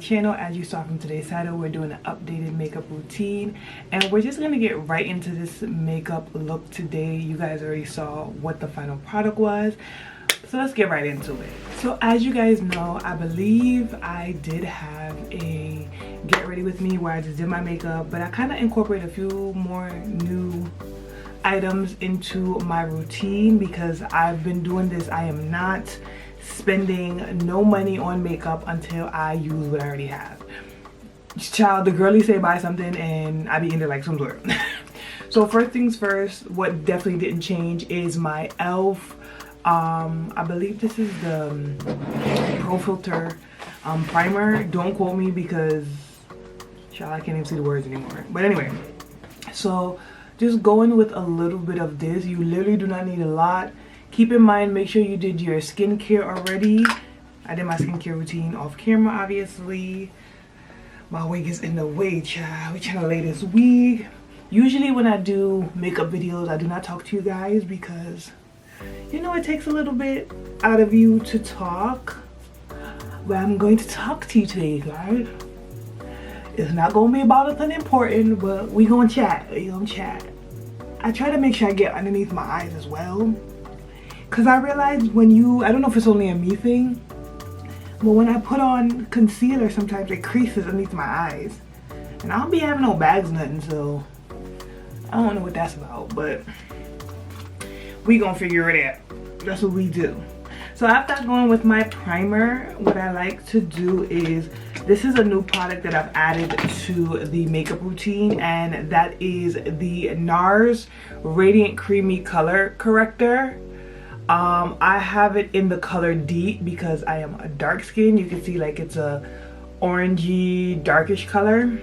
channel. As you saw from today's title, we're doing an updated makeup routine, and we're just gonna get right into this makeup look today. You guys already saw what the final product was, so let's get right into it. So as you guys know, I believe I did have a get ready with me where I just did my makeup, but I kind of incorporate a few more new items into my routine because I've been doing this. I am not spending no money on makeup until I use what I already have. Child, the girlies say buy something and I be into like some sort. So first things first, what definitely didn't change is my e.l.f. I believe this is the Pro Filter primer. Don't quote me because child, I can't even see the words anymore. But anyway, so just going with a little bit of this. You literally do not need a lot. Keep in mind, make sure you did your skincare already. I did my skincare routine off camera, obviously. My wig is in the way, child. We trying to lay this wig. Usually when I do makeup videos, I do not talk to you guys because, you know, it takes a little bit out of you to talk. But I'm going to talk to you today, guys. It's not going to be about nothing important, but we going to chat. We going to chat. I try to make sure I get underneath my eyes as well. Because I realized when you, I don't know if it's only a me thing, but when I put on concealer, sometimes it creases underneath my eyes. And I don't be having no bags or nothing, so I don't know what that's about, but we gonna figure it out. That's what we do. So after going with my primer, what I like to do is, this is a new product that I've added to the makeup routine, and that is the NARS Radiant Creamy Color Corrector. I have it in the color Deep because I am a dark skin. You can see like it's a orangey darkish color,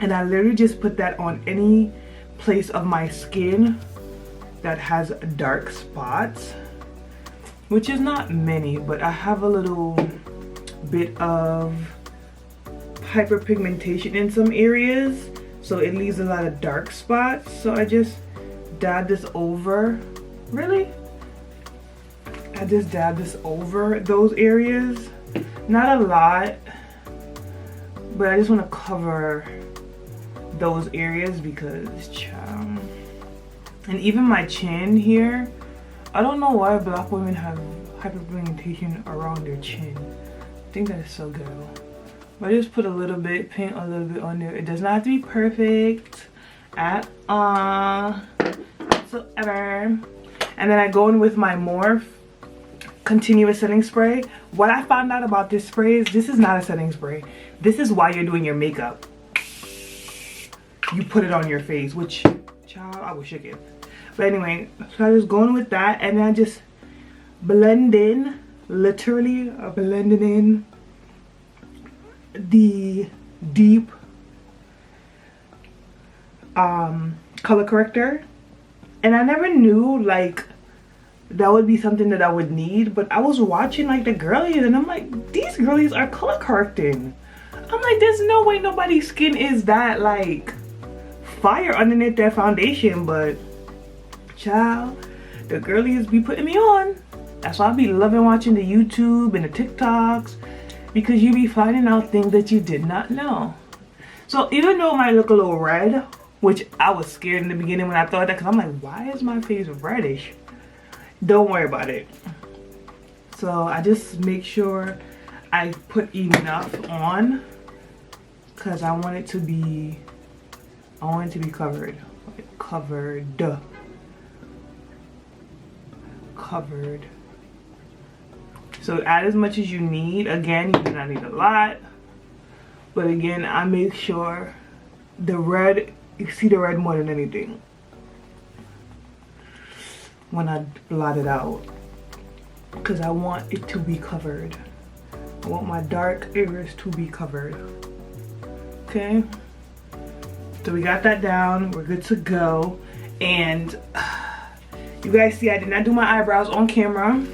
and I literally just put that on any place of my skin that has dark spots, which is not many, but I have a little bit of hyperpigmentation in some areas, so it leaves a lot of dark spots. So I just dab this over. Really? I just dab this over those areas. Not a lot, but I just want to cover those areas because, child. And even my chin here, I don't know why black women have hyperpigmentation around their chin. I think that is so ghetto. But I just put a little bit, paint a little bit on there. It does not have to be perfect at all whatsoever. And then I go in with my Morphe continuous setting spray. What I found out about this spray is this is not a setting spray. This is why you're doing your makeup. You put it on your face, which, child, I wish I could. But anyway, so I just going with that, and then I just blend in, literally blending in the Deep color corrector. And I never knew like that would be something that I would need, but I was watching like the girlies and I'm like, these girlies are color correcting. I'm like, there's no way nobody's skin is that like fire underneath their foundation, but child, the girlies be putting me on. That's why I be loving watching the YouTube and the TikToks, because you be finding out things that you did not know. So even though it might look a little red, which I was scared in the beginning when I thought that, because I'm like, why is my face reddish? Don't worry about it. So I just make sure I put enough on because I want it to be covered. Covered. So add as much as you need. Again, you do not need a lot. But again, I make sure the red, you see the red more than anything when I blot it out, because I want it to be covered. I want my dark areas to be covered. Okay, so we got that down. We're good to go. And you guys see I did not do my eyebrows on camera.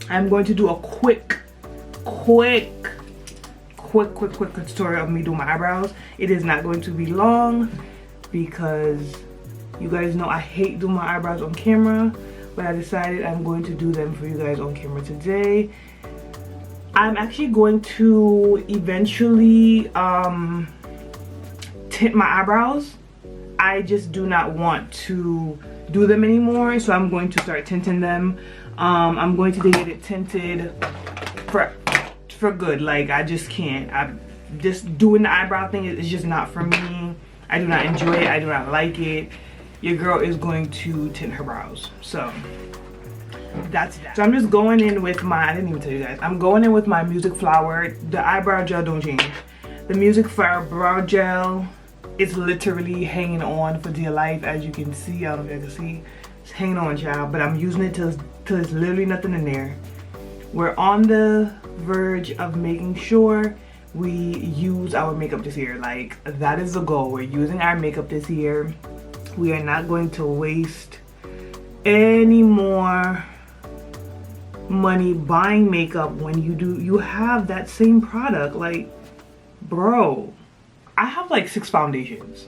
I'm going to do a quick tutorial of me doing my eyebrows. It is not going to be long because you guys know I hate doing my eyebrows on camera, but I decided I'm going to do them for you guys on camera today. I'm actually going to eventually tint my eyebrows. I just do not want to do them anymore, so I'm going to start tinting them. I'm going to get it tinted for good. Like, I just can't. I'm just doing the eyebrow thing is just not for me. I do not enjoy it. I do not like it. Your girl is going to tint her brows. So that's that. So I'm just going in with my, I didn't even tell you guys, I'm going in with my Music Flower. The eyebrow gel don't change. The Music Flower brow gel is literally hanging on for dear life. As you can see, I don't know if you can see, it's hanging on, child, but I'm using it till there's literally nothing in there. We're on the verge of making sure we use our makeup this year. Like, that is the goal. We're using our makeup this year. We are not going to waste any more money buying makeup when you have that same product. Like, bro, I have like 6 foundations.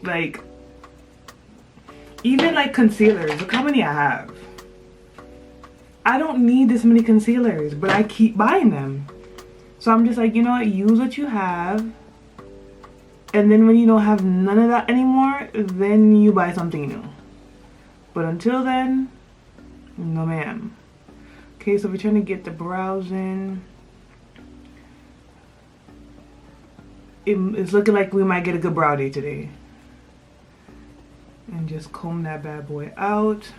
Like, even like concealers, look how many I have. I don't need this many concealers, but I keep buying them. So I'm just like, you know what, use what you have, and then when you don't have none of that anymore, then you buy something new. But until then, no ma'am. Okay, so we're trying to get the brows in. It's looking like we might get a good brow day today. And just comb that bad boy out.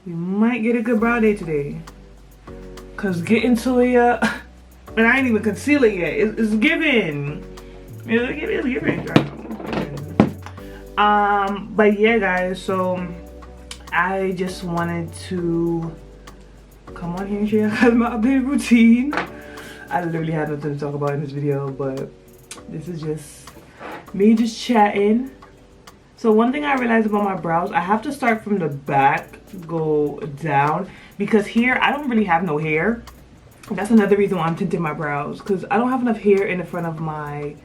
We might get a good brow day today. Cause getting to it, and I ain't even conceal it yet. It's giving. It's giving. But yeah, guys. So I just wanted to come on here and share my updated routine. I literally had nothing to talk about in this video, but this is just me just chatting. So one thing I realized about my brows, I have to start from the back, go down, because here I don't really have no hair. That's another reason why I'm tinting my brows, because I don't have enough hair in the front of my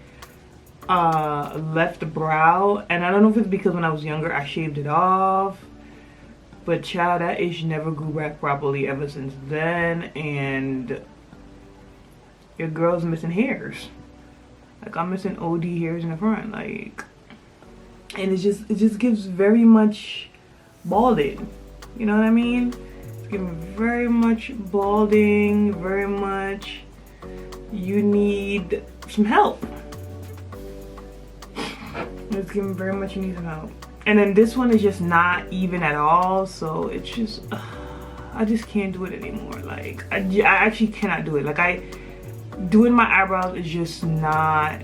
left brow. And I don't know if it's because when I was younger I shaved it off, but child, that ish never grew back properly ever since then, and your girl's missing hairs. Like, I'm missing OD hairs in the front, like, and it just gives very much balding. You know what I mean? It's giving very much balding, very much you need some help. It's giving very much you need some help. And then this one is just not even at all, so it's just I just can't do it anymore. Like, I actually cannot do it. Like, doing my eyebrows is just not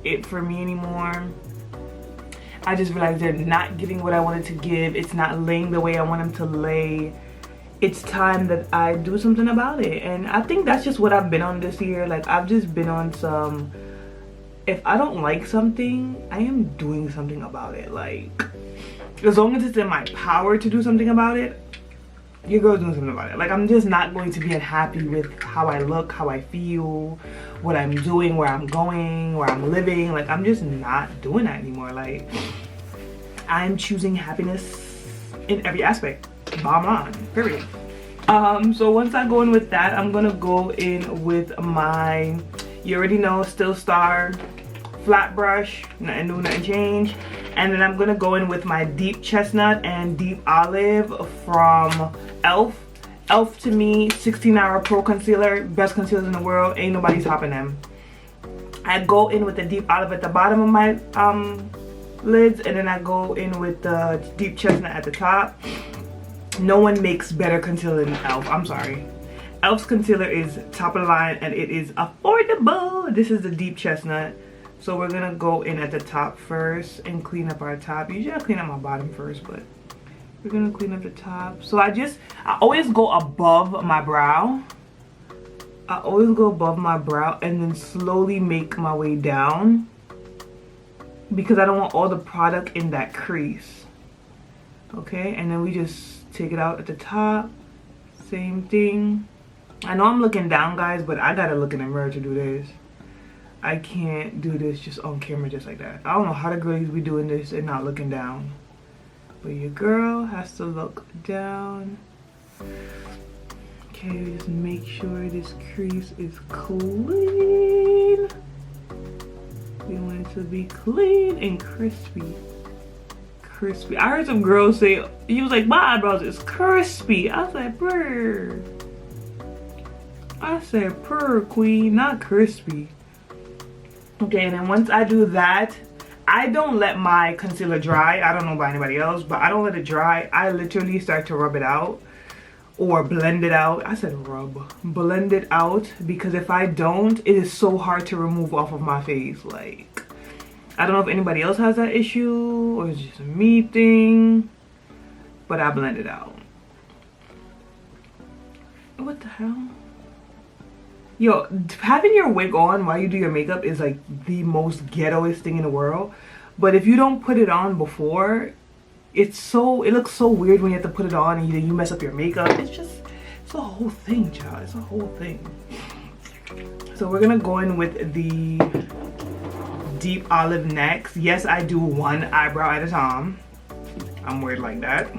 it for me anymore. I just realized they're not giving what I wanted to give. It's not laying the way I want them to lay. It's time that I do something about it. And I think that's just what I've been on this year. Like, I've just been on some, if I don't like something, I am doing something about it. Like, as long as it's in my power to do something about it, your girl's doing something about it. Like, I'm just not going to be unhappy with how I look, how I feel, what I'm doing, where I'm going, where I'm living. Like, I'm just not doing that anymore. Like, I'm choosing happiness in every aspect. Bottom line, period. So once I go in with that, I'm gonna go in with my, you already know, Still Star flat brush. Nothing new, nothing changed. And then I'm gonna go in with my Deep Chestnut and Deep Olive from e.l.f. e.l.f. to me, 16-hour pro concealer, best concealers in the world. Ain't nobody topping them. I go in with the Deep Olive at the bottom of my lids, and then I go in with the Deep Chestnut at the top. No one makes better concealer than e.l.f. I'm sorry. e.l.f.'s concealer is top of the line and it is affordable. This is the Deep Chestnut. So we're gonna go in at the top first and clean up our top. Usually I clean up my bottom first, but we're gonna clean up the top. So I always go above my brow. I always go above my brow and then slowly make my way down, because I don't want all the product in that crease. Okay, and then we just take it out at the top. Same thing. I know I'm looking down, guys, but I gotta look in the mirror to do this. I can't do this just on camera just like that. I don't know how the girls be doing this and not looking down. But your girl has to look down. Okay, just make sure this crease is clean. We want it to be clean and crispy. Crispy. I heard some girls say, he was like, my eyebrows is crispy. I said, purr. I said, purr, queen, not crispy. Okay, and then once I do that, I don't let my concealer dry. I don't know about anybody else, but I don't let it dry. I literally start to rub it out or blend it out. I said rub. Blend it out, because if I don't, it is so hard to remove off of my face. Like, I don't know if anybody else has that issue or it's just a me thing, but I blend it out. What the hell? Yo, having your wig on while you do your makeup is like the most ghettoest thing in the world. But if you don't put it on before, it looks so weird when you have to put it on and you mess up your makeup. It's a whole thing, child. It's a whole thing. So we're gonna go in with the deep olive next. Yes, I do one eyebrow at a time. I'm weird like that.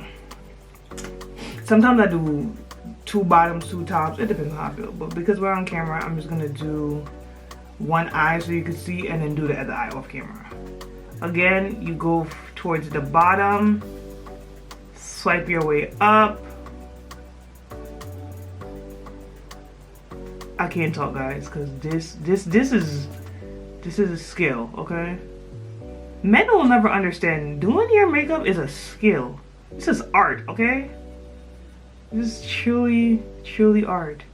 Sometimes I do 2 bottoms, 2 tops. It depends on how I feel. But because we're on camera, I'm just gonna do one eye so you can see, and then do the other eye off camera. Again, you go towards the bottom, swipe your way up. I can't talk, guys, because this is a skill, okay? Men will never understand. Doing your makeup is a skill. This is art, okay? This is truly art.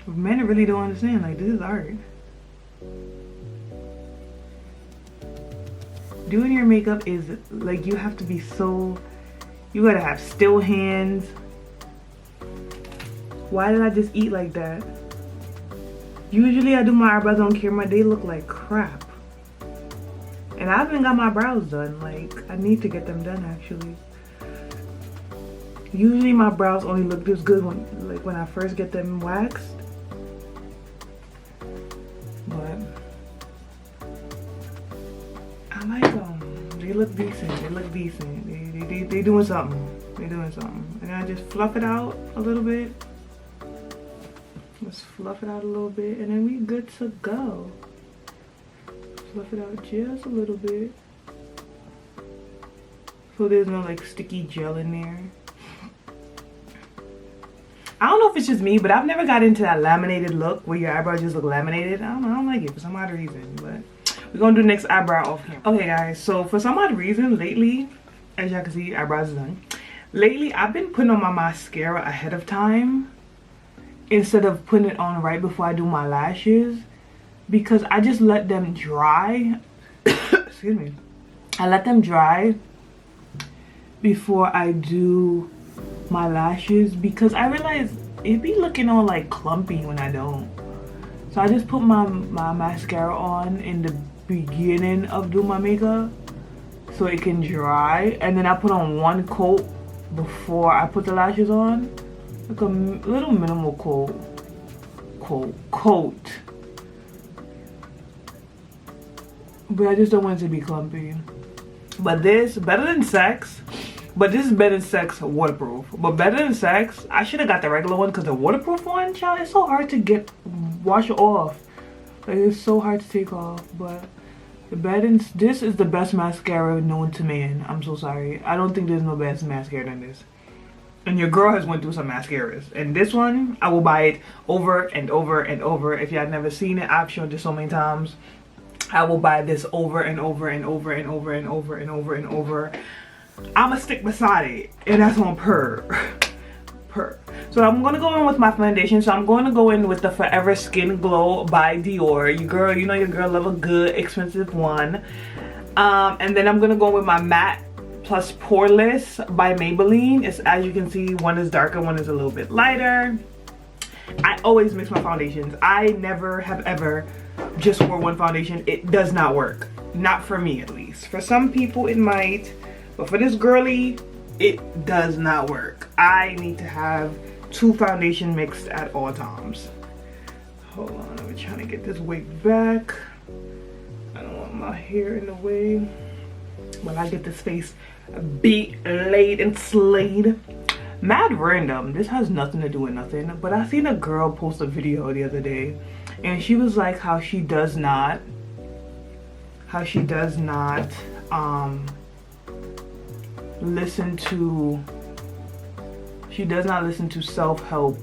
Men really don't understand. Like, this is art. Doing your makeup is like, you have to be so, you gotta have still hands. Why did I just eat like that? Usually I do my eyebrows on camera, they look like crap. And I haven't got my brows done. Like, I need to get them done actually. Usually my brows only look this good when I first get them waxed. But I like them. They look decent. They look decent. They doing something. They doing something. And I just fluff it out a little bit. Let's fluff it out a little bit, and then we good to go. Fluff it out just a little bit, so there's no like sticky gel in there. I don't know if it's just me, but I've never got into that laminated look where your eyebrows just look laminated. I don't like it for some odd reason, but we're gonna do next eyebrow off camera. Okay guys, so for some odd reason lately, as y'all can see, eyebrows is done. Lately, I've been putting on my mascara ahead of time instead of putting it on right before I do my lashes, because I just let them dry. Excuse me. I let them dry before I do my lashes, because I realize it be looking all like clumpy when I don't. So I just put my mascara on in the beginning of doing my makeup so it can dry, and then I put on one coat before I put the lashes on, like a little minimal coat. But I just don't want it to be clumpy. But this, better than sex. But this is better than sex waterproof. But better than sex, I should have got the regular one, because the waterproof one, child, it's so hard to wash off. Like, it's so hard to take off. But the better than, this is the best mascara known to man. I'm so sorry. I don't think there's no best mascara than this. And your girl has went through some mascaras. And this one, I will buy it over and over and over. If y'all never seen it, I've shown this so many times. I will buy this over and over and over and over and over and over and over. I'ma stick beside it, and that's on purr. So I'm gonna go in with my foundation. So I'm going to go in with the Forever Skin Glow by Dior. You know your girl love a good expensive one. And then I'm gonna go with my matte plus poreless by Maybelline. It's, as you can see, one is darker, one is a little bit lighter. I always mix my foundations. I never have ever just wore one foundation. It does not work. Not for me, at least. For some people it might, but for this girly, it does not work. I need to have 2 foundation mixed at all times. Hold on, I'm trying to get this wig back. I don't want my hair in the way. When I get this face beat, laid, and slayed. mad random, this has nothing to do with nothing, but I seen a girl post a video the other day, and she was like how she does not listen to self-help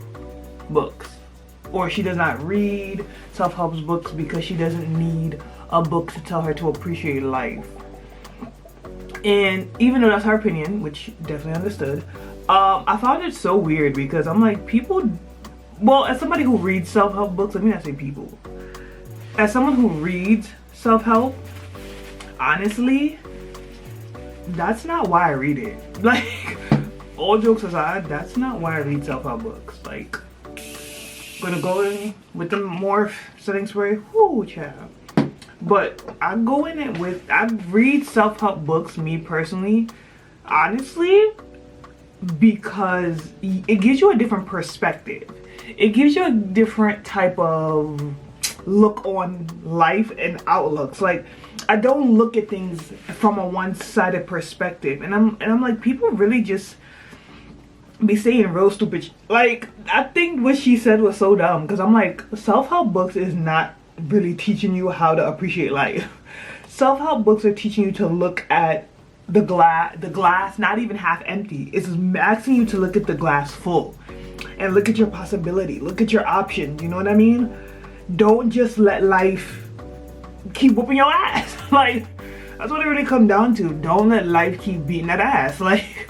books, or she does not read self-help books because she doesn't need a book to tell her to appreciate life. And even though that's her opinion, which definitely understood, I found it so weird because I'm like, people, well, as somebody who reads self-help books, let me not say people, as someone who reads self-help, honestly, that's not why I read it. Like, all jokes aside, that's not why I read self-help books. Like, gonna go in with the more setting spray, whoo, child. But I go in it with, I read self-help books, me personally, honestly, because it gives you a different perspective. It gives you a different type of look on life and outlooks. Like, I don't look at things from a one-sided perspective, and I'm like, people really just be saying real stupid like, I think what she said was so dumb, because I'm like, self-help books is not really teaching you how to appreciate life. Self-help books are teaching you to look at the glass not even half empty. It's asking you to look at the glass full and look at your possibility, look at your options, you know what I mean? Don't just let life keep whooping your ass. Like, that's what it really comes down to. Don't let life keep beating that ass. Like,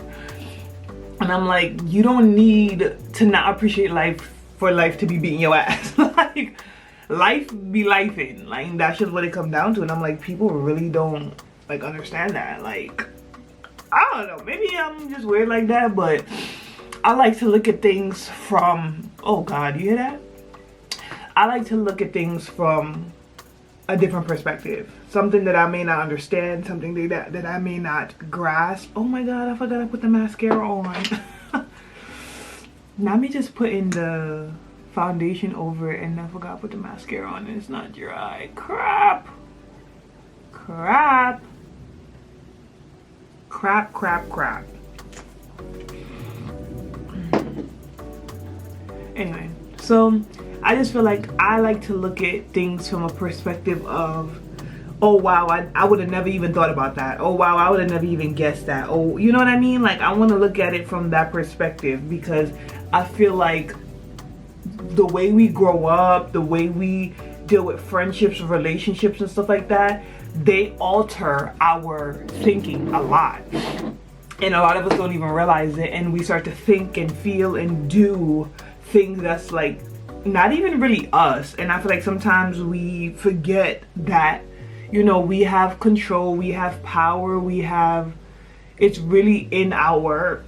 and I'm like, you don't need to not appreciate life for life to be beating your ass. Like, life be lifing. Like, that's just what it comes down to. And I'm like, people really don't like understand that. Like, I don't know, maybe I'm just weird like that, but I like to look at things from, oh God, you hear that? I like to look at things from a different perspective. Something that I may not understand, something that I may not grasp. Oh my God, I forgot I put the mascara on. Now me just putting the foundation over it and I forgot to put the mascara on and it's not dry. Crap. Anyway, so I just feel like I like to look at things from a perspective of, oh wow, I would have never even thought about that. Oh wow, I would have never even guessed that. Oh, you know what I mean? Like, I want to look at it from that perspective, because I feel like the way we grow up, the way we deal with friendships, relationships and stuff like that, they alter our thinking a lot. And a lot of us don't even realize it, and we start to think and feel and do things that's like not even really us. And I feel like sometimes we forget that, you know, we have control, we have power, it's really in our,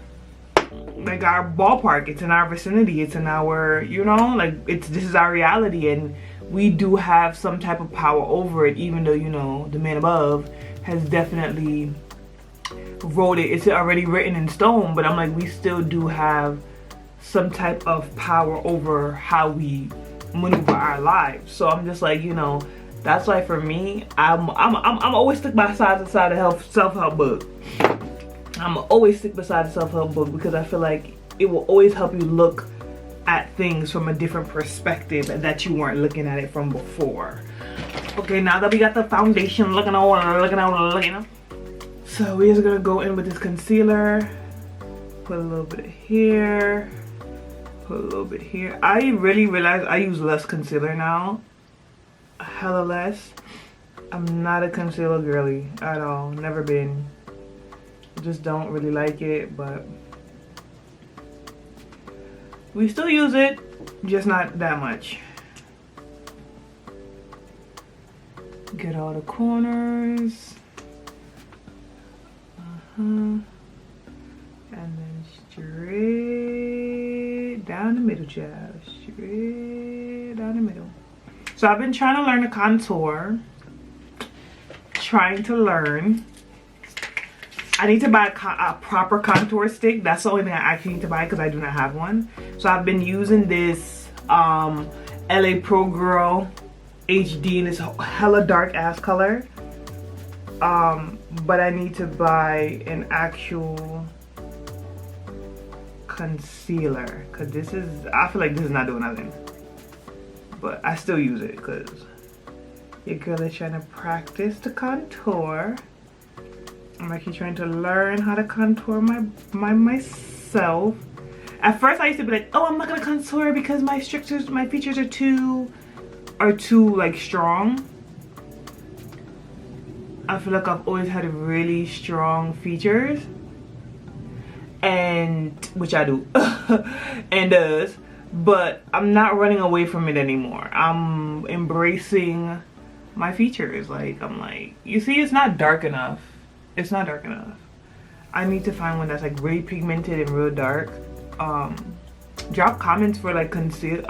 like, our ballpark, it's in our vicinity, it's in our, you know, like, this is our reality, and we do have some type of power over it, even though, you know, the man above has definitely wrote it, it's already written in stone. But I'm like, we still do have some type of power over how we maneuver our lives. So I'm just like, you know, that's why for me, I'm always stick beside the self-help book. I'm always stick beside the self-help book, because I feel like it will always help you look at things from a different perspective that you weren't looking at it from before. Okay, now that we got the foundation looking on, so we're just gonna go in with this concealer, put a little bit here, put a little bit here. I really realized I use less concealer now, hella less. I'm not a concealer girly at all, never been. Just don't really like it, but we still use it, just not that much. Get all the corners. And then straight down the middle, child. Straight down the middle. So I've been trying to learn to contour. I need to buy a proper contour stick. That's the only thing I actually need to buy, because I do not have one. So I've been using this LA Pro Girl HD in this hella dark ass color. But I need to buy an actual concealer, because this is, I feel like this is not doing nothing, but I still use it because your girl is trying to practice to contour. I'm actually trying to learn how to contour myself. At first I used to be like, oh, I'm not gonna contour because my features are too like strong. I feel like I've always had really strong features, and which I do and does, but I'm not running away from it anymore. I'm embracing my features. Like, I'm like, you see, it's not dark enough. It's not dark enough. I need to find one that's like really pigmented and real dark. Drop comments for like concealer,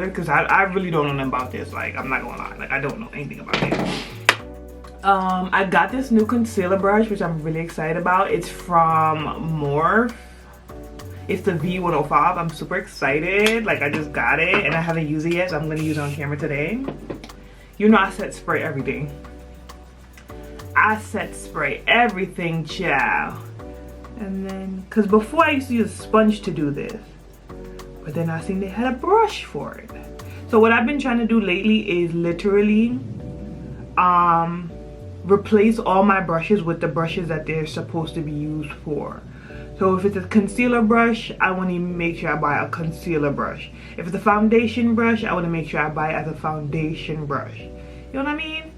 because I really don't know nothing about this. Like, I'm not gonna lie, like I don't know anything about it. I got this new concealer brush, which I'm really excited about. It's from Morphe. It's the V105. I'm super excited. Like, I just got it and I haven't used it yet, so I'm gonna use it on camera today. You know I set spray everything. I set spray everything, child. And then, because before I used to use a sponge to do this, but then I seen they had a brush for it. So what I've been trying to do lately is literally replace all my brushes with the brushes that they're supposed to be used for. So if it's a concealer brush, I want to make sure I buy a concealer brush. If it's a foundation brush, I want to make sure I buy it as a foundation brush. You know what I mean?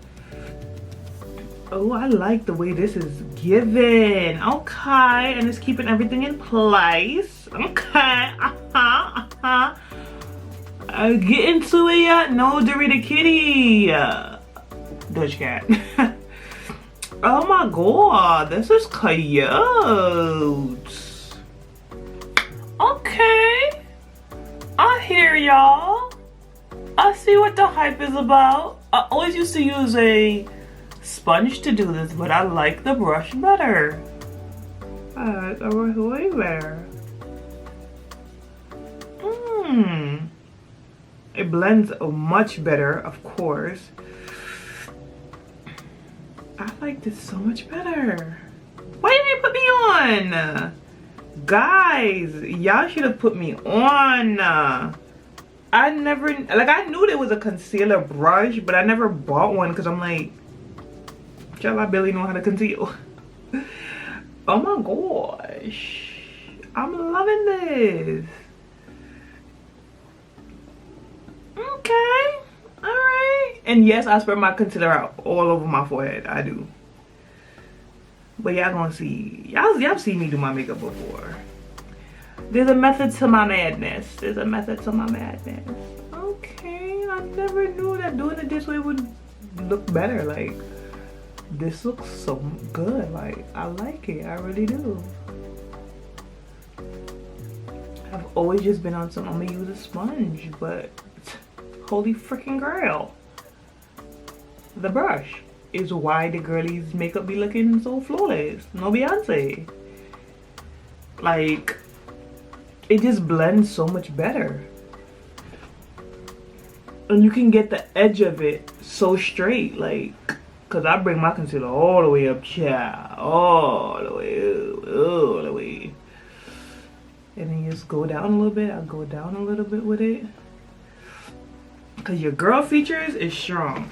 Oh, I like the way this is given. Okay, and it's keeping everything in place. Okay, get into it yet? No, Dorita Kitty. Dutch cat. Oh my god, this is cute. Okay, I hear y'all. I see what the hype is about. I always used to use a sponge to do this, but I like the brush better. I like the brush way better. It blends much better, of course. I like this so much better. Why didn't you put me on? Guys, y'all should have put me on. I never, like, I knew there was a concealer brush, but I never bought one because I'm like, shall I barely know how to conceal? Oh my gosh, I'm loving this. Okay, all right. And yes, I spread my concealer out all over my forehead. I do. But y'all gonna see, y'all seen me do my makeup before. There's a method to my madness. There's a method to my madness. Okay, I never knew that doing it this way would look better. Like, this looks so good. Like, I like it. I really do. I've always just been on some, I'm gonna use a sponge, but holy freaking grail, the brush is why the girlies makeup be looking so flawless. No Beyonce. Like, it just blends so much better. And you can get the edge of it so straight, like, cause I bring my concealer all the way up, child. All the way up, all the way. And then you just go down a little bit. I'll go down a little bit with it. Cause your girl features is strong.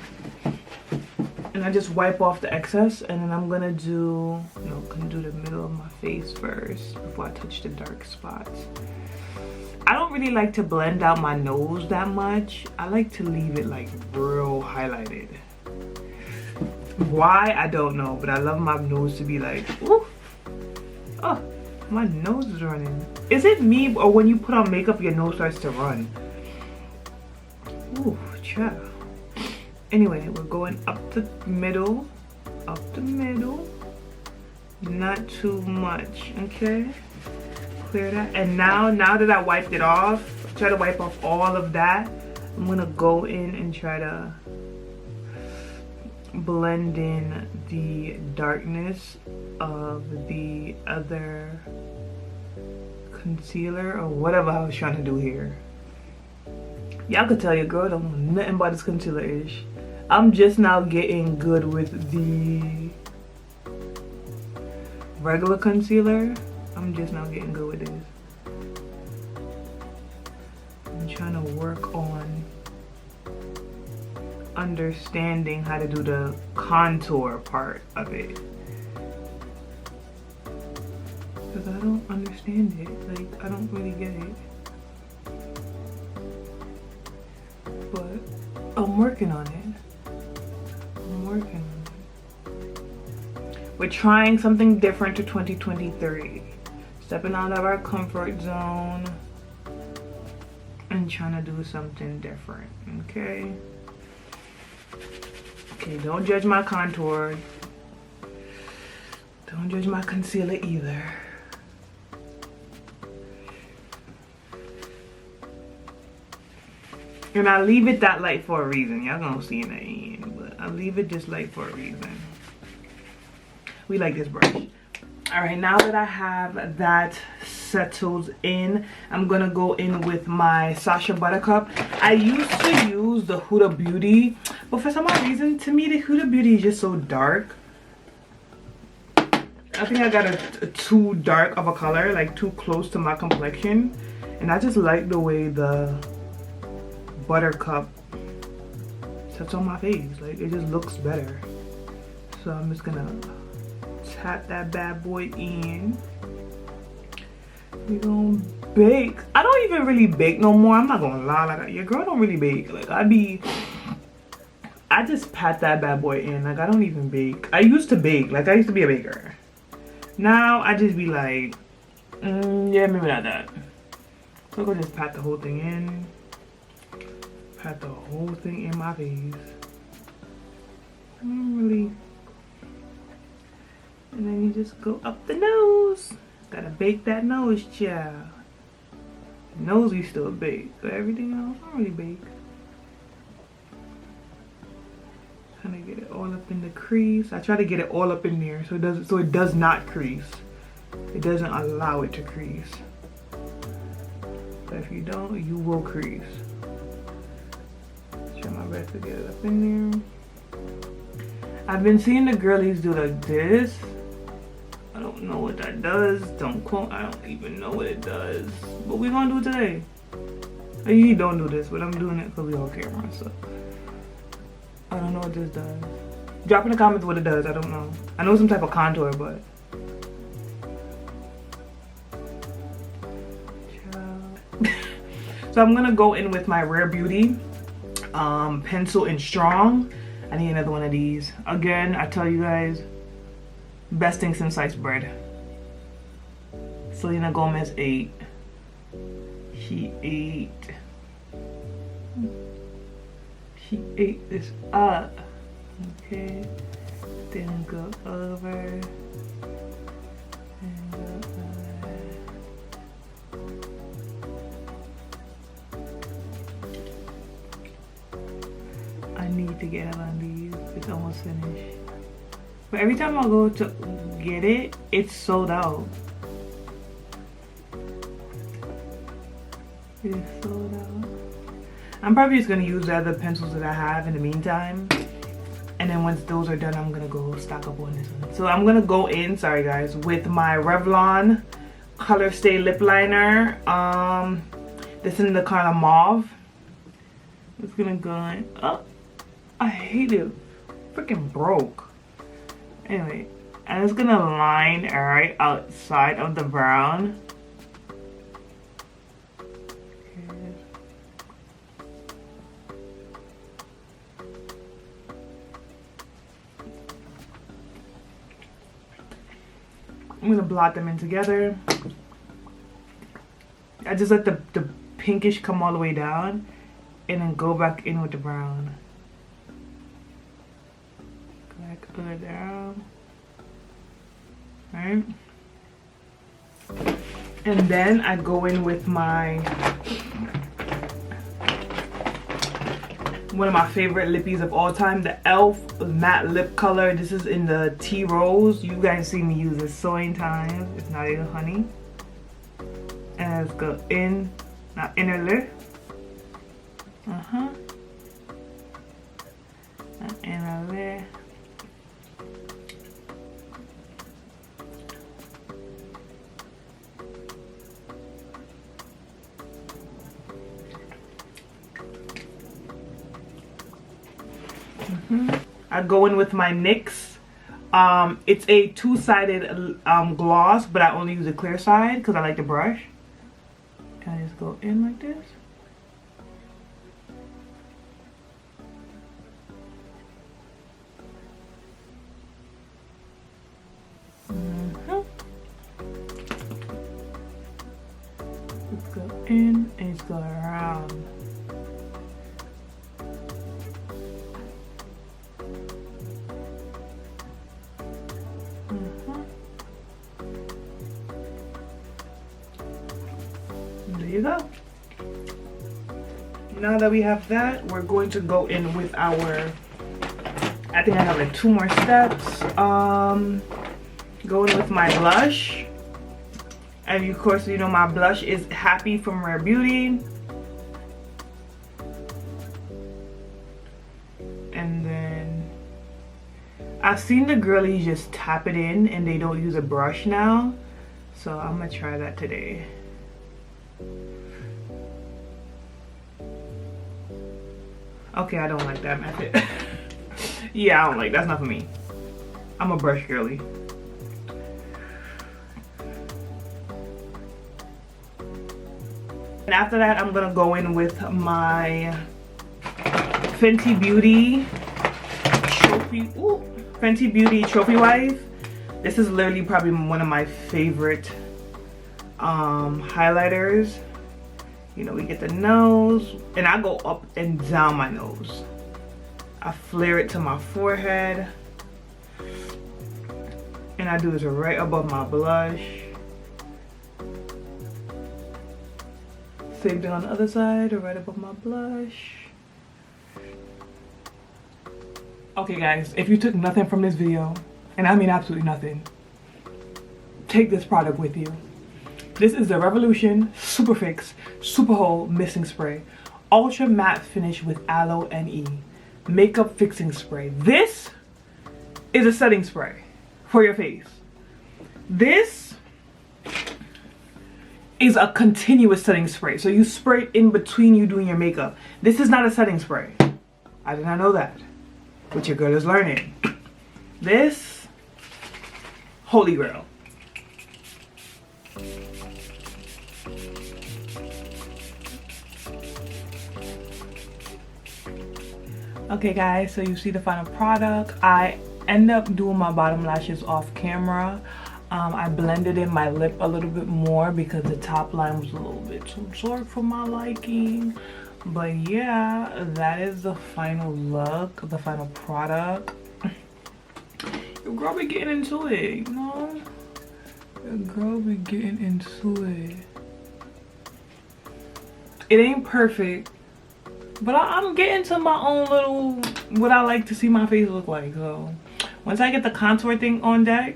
And I just wipe off the excess, and then I'm gonna do, gonna do the middle of my face first before I touch the dark spots. I don't really like to blend out my nose that much. I like to leave it like real highlighted. Why, I don't know, but I love my nose to be like, ooh, oh, my nose is running. Is it me, or when you put on makeup your nose starts to run? Ooh, child. Anyway, we're going up the middle, not too much, okay? Clear that. And now that I wiped it off, try to wipe off all of that, I'm gonna go in and try to blend in the darkness of the other concealer or whatever I was trying to do here. Y'all could tell your girl don't know nothing about this concealer-ish. I'm just now getting good with the regular concealer. I'm just now getting good with this. I'm trying to work on understanding how to do the contour part of it. Because I don't understand it. Like, I don't really get it. But I'm working on it. I'm working on it. We're trying something different to 2023. Stepping out of our comfort zone and trying to do something different, okay? Okay, don't judge my contour. Don't judge my concealer either. And I leave it that light for a reason. Y'all gonna see in the end, but I leave it this light for a reason. We like this brush. All right, now that I have that settled in, I'm gonna go in with my Sacha Buttercup. I used to use the Huda Beauty, but for some odd reason, to me, the Huda Beauty is just so dark. I think I got a too dark of a color, like too close to my complexion. And I just like the way the Buttercup sets on my face. Like, it just looks better. So I'm just gonna tap that bad boy in. We gonna bake. I don't even really bake no more. I'm not gonna lie. Like, your girl don't really bake. Like, I just pat that bad boy in. Like, I don't even bake. I used to bake. Like, I used to be a baker. Now I just be like, yeah, maybe not that. So I'm gonna just pat the whole thing in. Pat the whole thing in my face. I don't really. And then you just go up the nose. Gotta bake that nose, child. Nose we still bake, but everything else I don't really bake. Trying to get it all up in the crease. I try to get it all up in there so it does not crease. It doesn't allow it to crease. But if you don't, you will crease. Try my best to get it up in there. I've been seeing the girlies do like this. I don't know what that does. Don't quote. I don't even know what it does. But we're gonna do it today. I usually don't do this, but I'm doing it because we on camera. So I don't know what this does. Drop in the comments what it does. I don't know. I know some type of contour, but so I'm gonna go in with my Rare Beauty pencil in Strong. I need another one of these. Again, I tell you guys, best thing since sliced bread. Selena Gomez ate. She ate this up. Okay. Then go over. And go over. I need to get on these. It's almost finished. But every time I go to get it, it's sold out. It's sold out. I'm probably just gonna use the other pencils that I have in the meantime. And then once those are done, I'm gonna go stock up on this one. So I'm gonna go in, sorry guys, with my Revlon Color Stay Lip Liner. This is in the color Mauve. It's gonna go in. Oh, I hate it. Freaking broke. Anyway, I'm just gonna line right outside of the brown. I'm gonna blot them in together. I just let the pinkish come all the way down and then go back in with the brown. Go back further down. Alright. And then I go in with my one of my favorite lippies of all time, the e.l.f. matte lip color. This is in the Tea Rose. You guys see me use this so many times. It's not even honey. And let's go in, now inner lip. Inner lip. I go in with my NYX. It's a two-sided gloss, but I only use the clear side because I like the brush. And I just go in like this. Just go in and just go around. There you go. Now that we have that, we're going to go in with our, I think I have like 2 more steps. Go in with my blush. And of course, you know my blush is Happy from Rare Beauty. And then I've seen the girlies just tap it in and they don't use a brush now. So I'm gonna try that today. Okay, I don't like that method. Yeah, I don't like, that's not for me. I'm a brush girly. And after that, I'm gonna go in with my Fenty Beauty Trophy Wife. This is literally probably one of my favorite highlighters. You know, we get the nose, and I go up and down my nose. I flare it to my forehead, and I do this right above my blush. Same thing on the other side, or right above my blush. Okay guys, if you took nothing from this video, and I mean absolutely nothing, take this product with you. This is the Revolution Super Fix Super Hold Missing Spray. Ultra Matte Finish with Aloe and E. Makeup Fixing Spray. This is a setting spray for your face. This is a continuous setting spray. So you spray it in between you doing your makeup. This is not a setting spray. I did not know that. But your girl is learning. This, holy grail. Okay guys, so you see the final product. I end up doing my bottom lashes off camera. I blended in my lip a little bit more because the top line was a little bit too dark for my liking. But yeah, that is the final look, the final product. Your girl be getting into it, you know? Your girl be getting into it. It ain't perfect, but I'm getting to my own little, what I like to see my face look like. So once I get the contour thing on deck,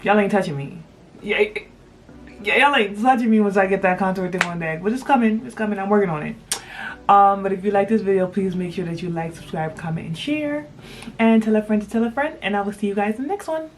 y'all ain't touching me. Yeah, y'all ain't touching me once I get that contour thing on deck. But it's coming, I'm working on it. But if you like this video, please make sure that you like, subscribe, comment, and share. And tell a friend to tell a friend. And I will see you guys in the next one.